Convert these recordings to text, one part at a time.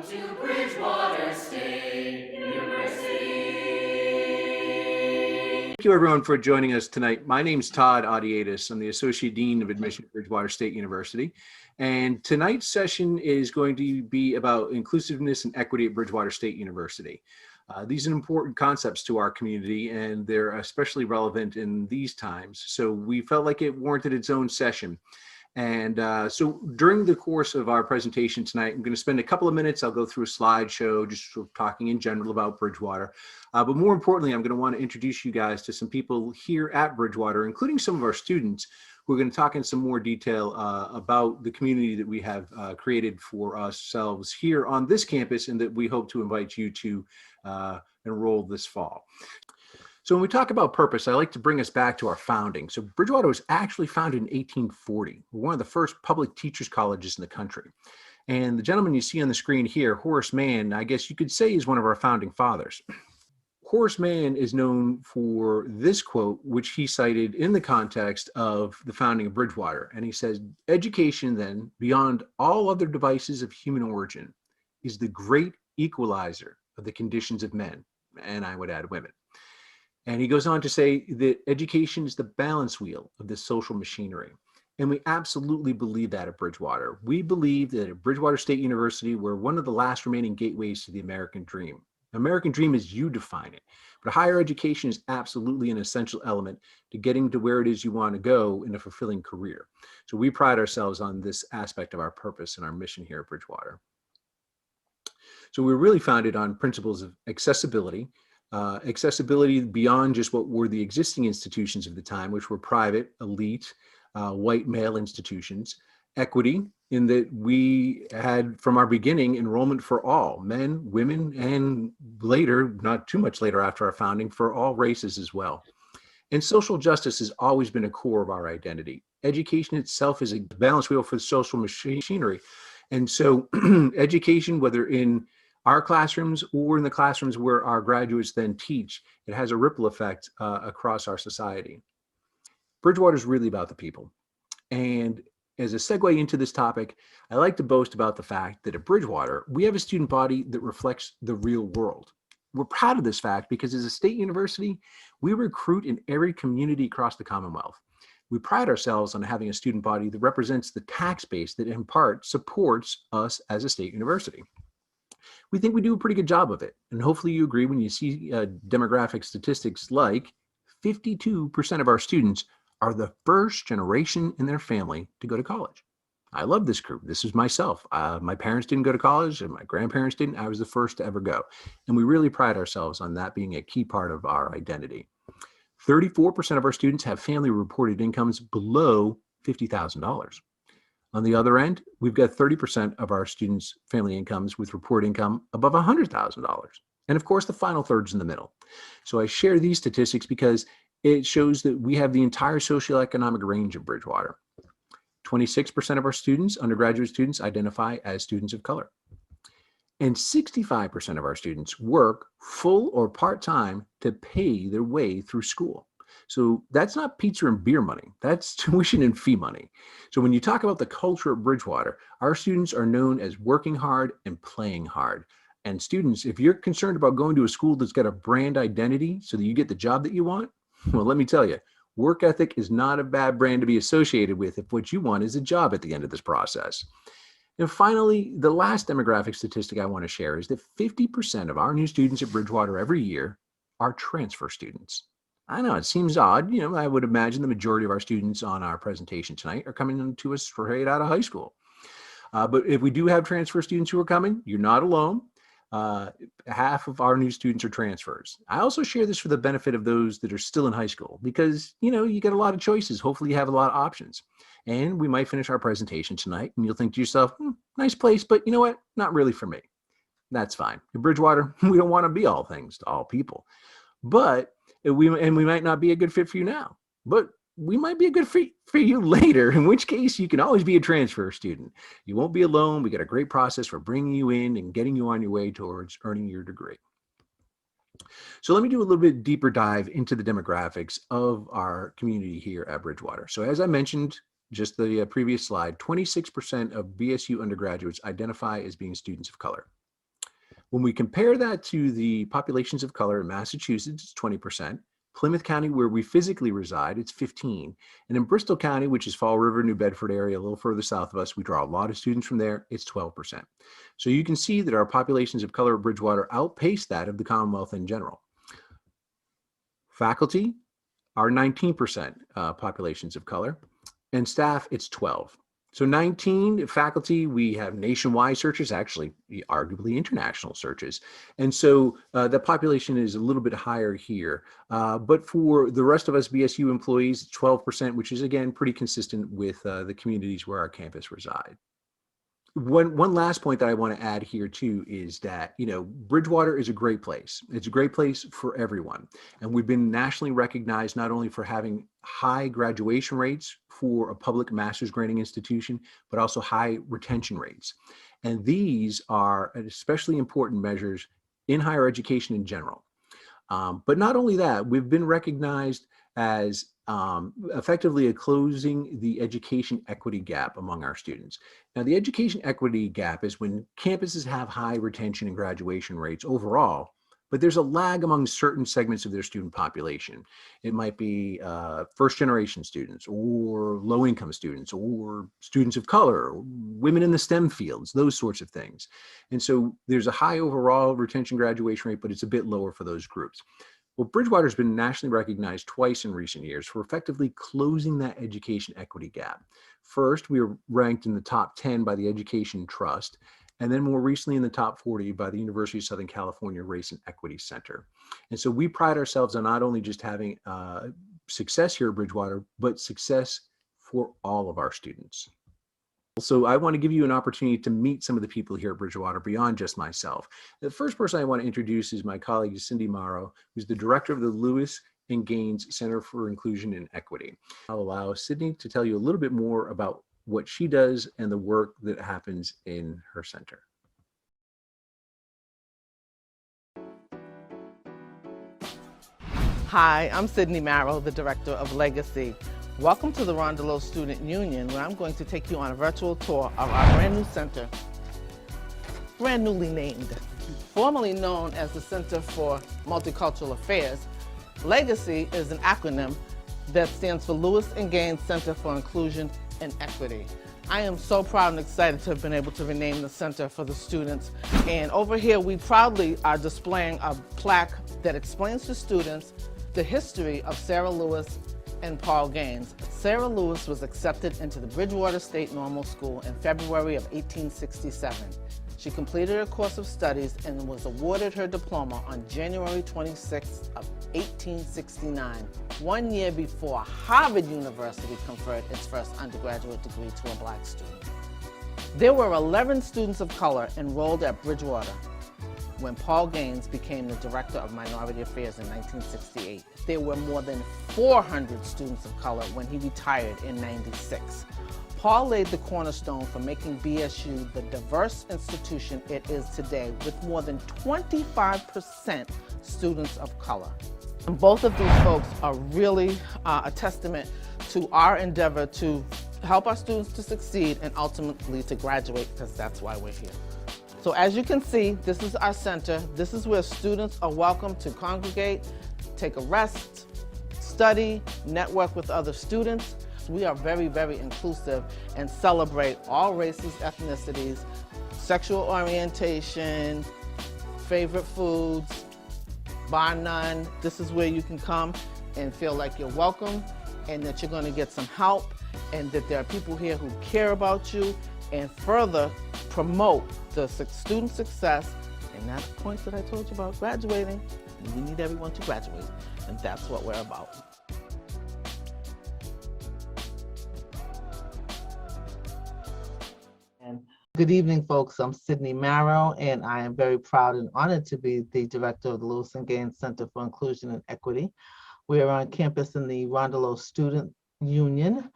Welcome to Bridgewater State University. Thank you everyone for joining us tonight. My name is Todd Audiatis. I'm the Associate Dean of Admission at Bridgewater State University. And tonight's session is going to be about inclusiveness and equity at Bridgewater State University. These are important concepts to our community, and they're especially relevant in these times. So we felt like it warranted its own session. And so during the course of our presentation tonight, I'm going to spend a couple of minutes. I'll go through a slideshow, just sort of talking in general about Bridgewater. But more importantly, I'm going to want to introduce you guys to some people here at Bridgewater, including some of our students, who are going to talk in some more detail about the community that we have created for ourselves here on this campus, and that we hope to invite you to enroll this fall. So when we talk about purpose, I like to bring us back to our founding. So Bridgewater was actually founded in 1840. We're one of the first public teachers colleges in the country. And the gentleman you see on the screen here, Horace Mann, I guess you could say is one of our founding fathers. Horace Mann is known for this quote, which he cited in the context of the founding of Bridgewater. And he says, "Education then, beyond all other devices of human origin, is the great equalizer of the conditions of men," and I would add women. And he goes on to say that education is the balance wheel of the social machinery. And we absolutely believe that at Bridgewater. We believe that at Bridgewater State University, we're one of the last remaining gateways to the American dream. The American dream as you define it, but higher education is absolutely an essential element to getting to where it is you want to go in a fulfilling career. So we pride ourselves on this aspect of our purpose and our mission here at Bridgewater. So we're really founded on principles of accessibility, accessibility beyond just what were the existing institutions of the time, which were private, elite, white male institutions. Equity, in that we had from our beginning enrollment for all, men, women, and later, not too much later after our founding, for all races as well. And social justice has always been a core of our identity. Education itself is a balance wheel for the social machinery. And so education, whether in our classrooms or in the classrooms where our graduates then teach, it has a ripple effect across our society. Bridgewater is really about the people. And as a segue into this topic, I like to boast about the fact that at Bridgewater, we have a student body that reflects the real world. We're proud of this fact because as a state university, we recruit in every community across the Commonwealth. We pride ourselves on having a student body that represents the tax base that in part supports us as a state university. We think we do a pretty good job of it. And hopefully you agree when you see demographic statistics like 52% of our students are the first generation in their family to go to college. I love this group. This is myself. My parents didn't go to college and my grandparents didn't. I was the first to ever go. And we really pride ourselves on that being a key part of our identity. 34% of our students have family reported incomes below $50,000. On the other end, we've got 30% of our students' family incomes with report income above $100,000. And of course, the final third's in the middle. So I share these statistics because it shows that we have the entire socioeconomic range of Bridgewater. 26% of our students, undergraduate students, identify as students of color. And 65% of our students work full or part-time to pay their way through school. So that's not pizza and beer money, that's tuition and fee money. So when you talk about the culture at Bridgewater, our students are known as working hard and playing hard. And students, if you're concerned about going to a school that's got a brand identity so that you get the job that you want, well, let me tell you, work ethic is not a bad brand to be associated with if what you want is a job at the end of this process. And finally, the last demographic statistic I want to share is that 50% of our new students at Bridgewater every year are transfer students. I know it seems odd. You know, I would imagine the majority of our students on our presentation tonight are coming to us straight out of high school. But if we do have transfer students who are coming, you're not alone. Half of our new students are transfers. I also share this for the benefit of those that are still in high school because, you know, you get a lot of choices. Hopefully you have a lot of options. And we might finish our presentation tonight and you'll think to yourself, nice place, but you know what? Not really for me. That's fine. In Bridgewater, we don't want to be all things to all people. But we might not be a good fit for you now, but we might be a good fit for you later, in which case you can always be a transfer student. You won't be alone. We got a great process for bringing you in and getting you on your way towards earning your degree. So let me do a little bit deeper dive into the demographics of our community here at Bridgewater. So as I mentioned, just the previous slide, 26% of BSU undergraduates identify as being students of color. When we compare that to the populations of color in Massachusetts, it's 20%. Plymouth County, where we physically reside, it's 15. And in Bristol County, which is Fall River, New Bedford area, a little further south of us, we draw a lot of students from there, it's 12%. So you can see that our populations of color at Bridgewater outpace that of the Commonwealth in general. Faculty are 19% populations of color, and staff, it's 12. So 19 faculty, we have nationwide searches, actually arguably international searches. And so the population is a little bit higher here. But for the rest of us BSU employees, 12%, which is again, pretty consistent with the communities where our campus reside. One last point that I want to add here too is that, Bridgewater is a great place. It's a great place for everyone. And we've been nationally recognized not only for having high graduation rates for a public master's granting institution, but also high retention rates. And these are especially important measures in higher education in general. But not only that, we've been recognized as effectively closing the education equity gap among our students. Now, the education equity gap is when campuses have high retention and graduation rates overall, but there's a lag among certain segments of their student population. It might be first-generation students or low-income students or students of color, women in the STEM fields, those sorts of things. And so there's a high overall retention graduation rate, but it's a bit lower for those groups. Well, Bridgewater has been nationally recognized twice in recent years for effectively closing that education equity gap. First, we were ranked in the top 10 by the Education Trust, and then more recently in the top 40 by the University of Southern California Race and Equity Center. And so we pride ourselves on not only just having success here at Bridgewater, but success for all of our students. So I want to give you an opportunity to meet some of the people here at Bridgewater beyond just myself. The first person I want to introduce is my colleague, Cindy Morrow, who's the director of the Lewis and Gaines Center for Inclusion and Equity. I'll allow Sydney to tell you a little bit more about what she does and the work that happens in her center. Hi, I'm Sydney Morrow, the director of Legacy. Welcome to the Rondeau Student Union, where I'm going to take you on a virtual tour of our brand new center, brand newly named. Formerly known as the Center for Multicultural Affairs, Legacy is an acronym that stands for Lewis and Gaines Center for Inclusion and Equity. I am so proud and excited to have been able to rename the center for the students. And over here, we proudly are displaying a plaque that explains to students the history of Sarah Lewis and Paul Gaines. Sarah Lewis was accepted into the Bridgewater State Normal School in February of 1867. She completed her course of studies and was awarded her diploma on January 26th of 1869, 1 year before Harvard University conferred its first undergraduate degree to a Black student. There were 11 students of color enrolled at Bridgewater when Paul Gaines became the Director of Minority Affairs in 1968. There were more than 400 students of color when he retired in '96. Paul laid the cornerstone for making BSU the diverse institution it is today, with more than 25% students of color. And both of these folks are really a testament to our endeavor to help our students to succeed and ultimately to graduate, because that's why we're here. So as you can see, this is our center. This is where students are welcome to congregate, take a rest, study, network with other students. We are very, very inclusive and celebrate all races, ethnicities, sexual orientation, favorite foods, bar none. This is where you can come and feel like you're welcome and that you're going to get some help and that there are people here who care about you and further promote the student success and that point that I told you about graduating. We need everyone to graduate, and that's what we're about. Good evening, folks. I'm Sydney Morrow, and I am very proud and honored to be the director of the Lewis and Gaines Center for Inclusion and Equity. We are on campus in the Rondeau Student Union,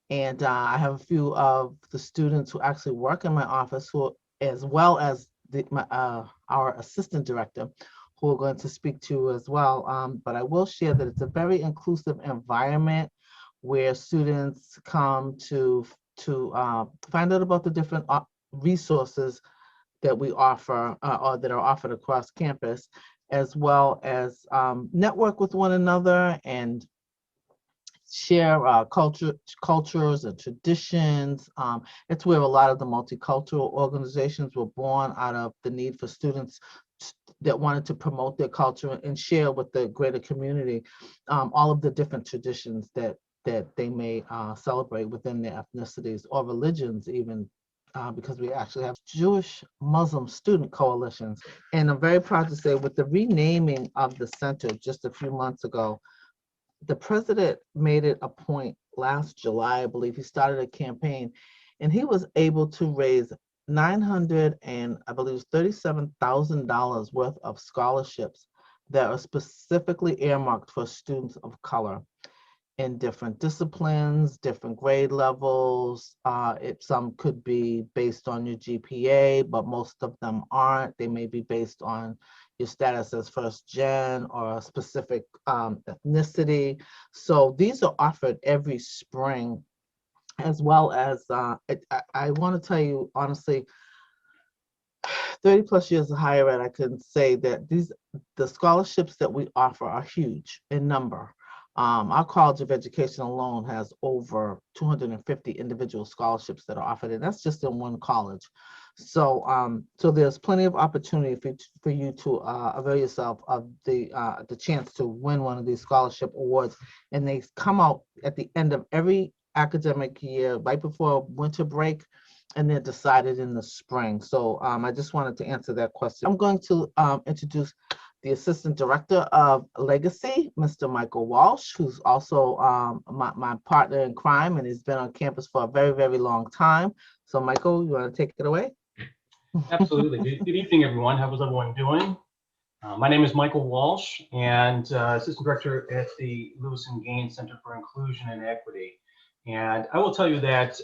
and I have a few of the students who actually work in my office, who, as well as our assistant director, who are going to speak to as well. But I will share that it's a very inclusive environment where students come to find out about the different resources that we offer or that are offered across campus, as well as network with one another and share cultures and traditions. It's where a lot of the multicultural organizations were born, out of the need for students that wanted to promote their culture and share with the greater community all of the different traditions that they may celebrate within their ethnicities or religions even. Because we actually have Jewish Muslim student coalitions. And I'm very proud to say, with the renaming of the center just a few months ago, the president made it a point last July, I believe. He started a campaign, and he was able to raise $937,000 worth of scholarships that are specifically earmarked for students of color in different disciplines, different grade levels. Some could be based on your GPA, but most of them aren't. They may be based on your status as first gen or a specific ethnicity. So these are offered every spring, as well as, I want to tell you honestly, 30 plus years of higher ed, I can say that the scholarships that we offer are huge in number. Our College of Education alone has over 250 individual scholarships that are offered, and that's just in one college. So, so there's plenty of opportunity for you to avail yourself of the chance to win one of these scholarship awards, and they come out at the end of every academic year, right before winter break, and they're decided in the spring. So I just wanted to answer that question. I'm going to introduce the Assistant Director of Legacy, Mr. Michael Walsh, who's also my partner in crime, and he's been on campus for a very, very long time. So Michael, you want to take it away? Absolutely. Good evening, everyone. How was everyone doing? My name is Michael Walsh, and Assistant Director at the Lewis and Gaines Center for Inclusion and Equity. And I will tell you that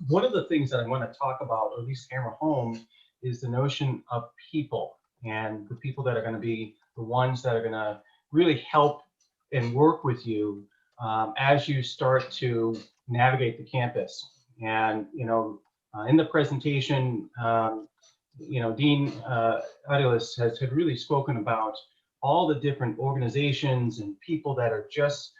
one of the things that I want to talk about, or at least hammer home, is the notion of people, and the people that are going to be the ones that are going to really help and work with you as you start to navigate the campus. And, in the presentation, Dean Adelis had really spoken about all the different organizations and people that are just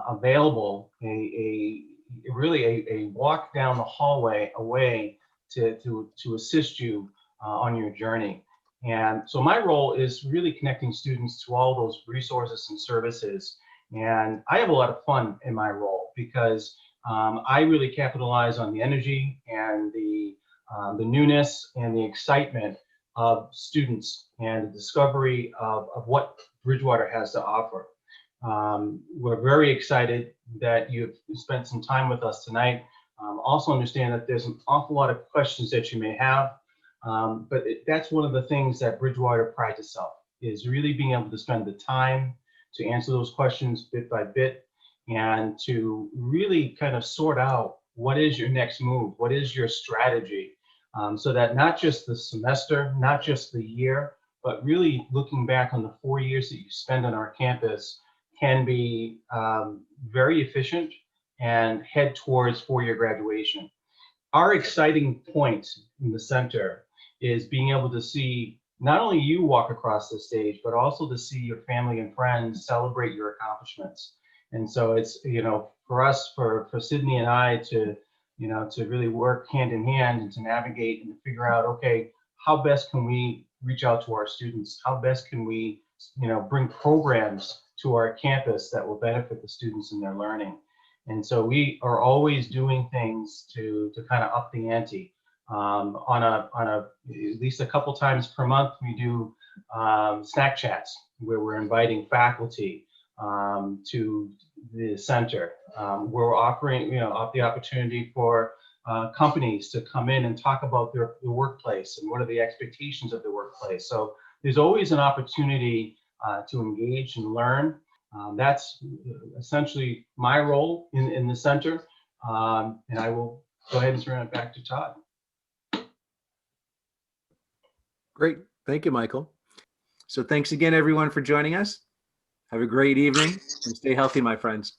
available, really a walk down the hallway away to assist you on your journey. And so my role is really connecting students to all those resources and services. And I have a lot of fun in my role because I really capitalize on the energy and the newness and the excitement of students and the discovery of what Bridgewater has to offer. We're very excited that you've spent some time with us tonight. Also understand that there's an awful lot of questions that you may have, but that's one of the things that Bridgewater prides itself, is really being able to spend the time to answer those questions bit by bit, and to really kind of sort out what is your next move, what is your strategy, so that not just the semester, not just the year, but really looking back on the 4 years that you spend on our campus can be very efficient and head towards four-year graduation. Our exciting point in the center is being able to see not only you walk across the stage, but also to see your family and friends celebrate your accomplishments. And so it's, for us, for Sydney and I to really work hand in hand and to navigate and to figure out, okay, how best can we reach out to our students? How best can we, bring programs to our campus that will benefit the students in their learning? And so we are always doing things to kind of up the ante. On at least a couple times per month, we do snack chats where we're inviting faculty to the center. We're offering, the opportunity for companies to come in and talk about their workplace and what are the expectations of the workplace. So there's always an opportunity to engage and learn. That's essentially my role in the center. And I will go ahead and turn it back to Todd. Great. Thank you, Michael. So thanks again, everyone, for joining us. Have a great evening and stay healthy, my friends.